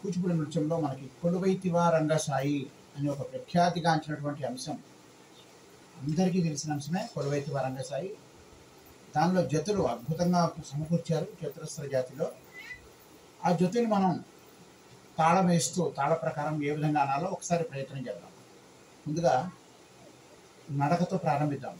కూచిపూడి నృత్యంలో మనకి కొలువైతివా రంగసాయి అనే ఒక ప్రఖ్యాతిగాంచినటువంటి అంశం, అందరికీ తెలిసిన అంశమే కొలువైతివా రంగసాయి. దానిలో జతులు అద్భుతంగా సమకూర్చారు చతురస్ర జాతిలో. ఆ జతుని మనం తాళం వేస్తూ తాళ ప్రకారం ఏ విధంగా అనాలో ఒకసారి ప్రయత్నం చేద్దాం. ముందుగా నడకతో ప్రారంభిద్దాం.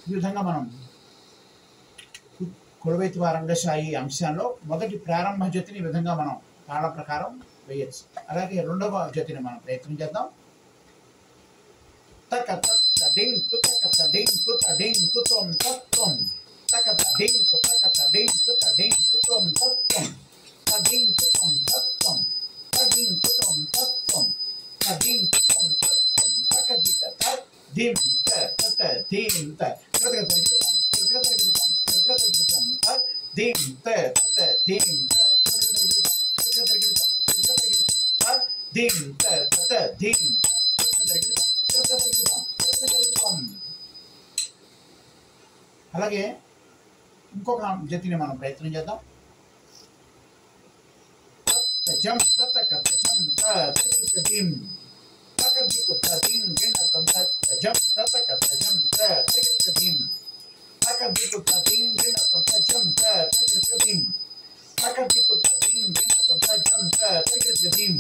ఈ విధంగా మనం కొలువైతివా రంగసాయి అంశంలో మొదటి ప్రారంభ జతిని ఈ విధంగా మనం తాళ ప్రకారం వేయచ్చు. అలాగే రెండవ జతిని మనం ప్రయత్నం చేద్దాం. తక తక్క డింకు తక డింకు డింకు తొం తత్వం తక డింకు తక డింకు డింకు తొం తత్వం డింకు తొం తత్వం డింకు తొం తత్వం డింకు తొం తత్వం తక దిత దిం త తత దిం త కరతక తరిగితం కరతక తరిగితం కరతక తరిగితం దిం త తత దిం త కరతక తరిగితం కరతక తరిగితం కరతక తరిగితం దిం త తత దిం త కరతక తరిగితం కరతక తరిగితం కరతక తరిగితం. అలాగే ఇంకొక జతిని మనం ప్రయత్నం చేద్దాం. జం తతక జం త తరిగిత దిం తక దికు త దిం గినతం త జం తతక జం త తరిగిత దిం తక దికు త దిం గినతం త జం త తరిగిత దిం తక దికు త దిం గినతం త జం త తరిగిత దిం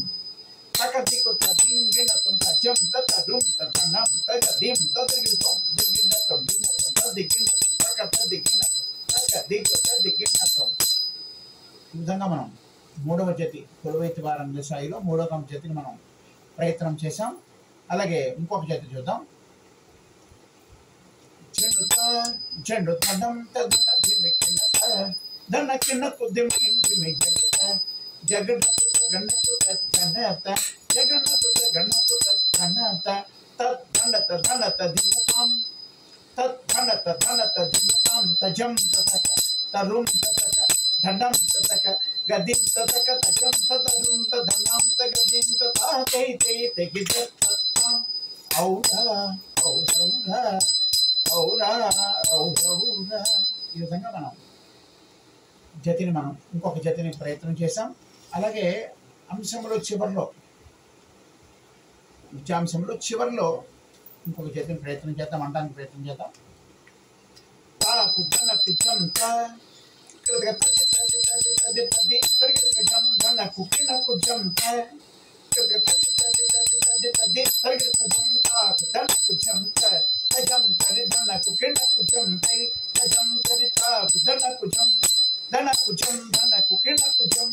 తక దికు త దిం గినతం త జం తత రుం త నం తక దిం త తరిగితం దిగినతం దిగినతం త దిగినతం తక త దిగినతం తక దికు త దిగినతం. ఈ విధంగా మనం మూడవ జతి కొలువైతివా రంగసాయిలో మూడవ జతిని మనం ప్రయత్నం చేశాం. అలాగే ఇంకొక జతి చూద్దాం. చెండు దండం తదన దిమికినత దన కినకు దిమిం దిమి జగత జగన్నకు గన్నకు తన్నత జగన్నకు గన్నకు తన్నత తత్ ధనత ధనత దినతం తత్ ధనత ధనత దినతం తజం తతక తరుం తతక ధనం తతక గదిం తతక తజం తతరుం తధనం తగదిం తత తై తై తెగిద తత్తం ఔరా ఔరా ఔరా ఔరా. ఈ విధంగా మనం జతిని మనం ఇంకొక జతిని ప్రయత్నం చేసాం. అలాగే అంశంలో చివరిలో నృత్యాంశంలో చివరిలో ఇంకొక జతిని ప్రయత్నం చేద్దాం, అంటానికి ప్రయత్నం చేద్దాం. తా కుజన కుజం తా కృతగ తది తది తది తది తది తరిగ జం ధన కుకిన కుజం తా కృతగ తది తది తది తది తది తరిగ జం తా ధన కుజం తా తజం తరి ధన కుకిన కుజం తై తజం తరి తా ధన కుజం ధన కుజం ధన కుకిన కుజం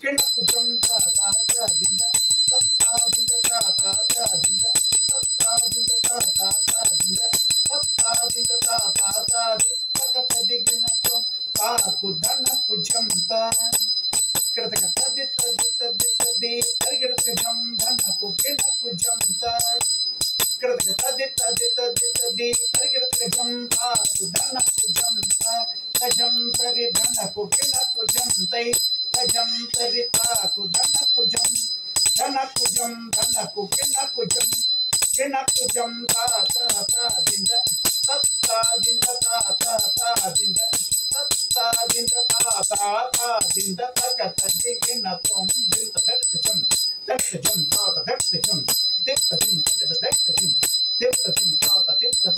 కిన కుజం తా తా తా దింద తత్తా దింద తా తా తా దింద తత్తా దింద తా తా తా దింద తత్తా దింద తా తా తా దిక్కక తదిగినతం తా కుధన కుజం తా కృతక తది తది తది తది తరిగడత జం ధన కుకిన కుజం తా కృతక తది తది తది తది తరిగడత జం తా కుధన కుజం తా తజం తరి ధన కుకిన కుజం తై తజం తరి తా కుధన కుజం ధన కుజం ధన కుకిన కుజం కిన కుజం తా తా తా దింద తత్తా దింద తా తా తా దింద తత్తా దింద తా తా తా దింద తక తదిగినతం దింద తత్జం తత్జం తా తత్జం తత్జం తత్జం తత్జం తా తత్జం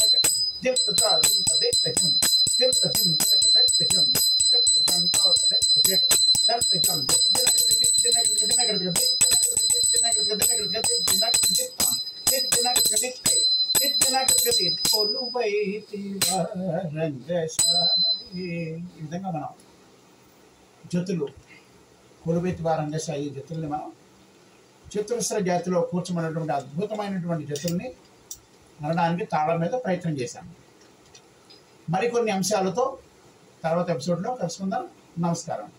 దిప్తతా దింత తత్జం దిప్తజం తక తత్జం తత్జం తా తత్జం తత్జం దినగ వైతివా రంగశాయి. ఈ విధంగా మనం జతులు కొలువైతివా రంగశాయి జతుల్ని మనం చతురస్ర జాతిలో కూర్చమన్నటువంటి అద్భుతమైనటువంటి జతుల్ని అనడానికి తాళం మీద ప్రయత్నం చేశాను. మరికొన్ని అంశాలతో తర్వాత ఎపిసోడ్లో కలుసుకుందాం. నమస్కారం.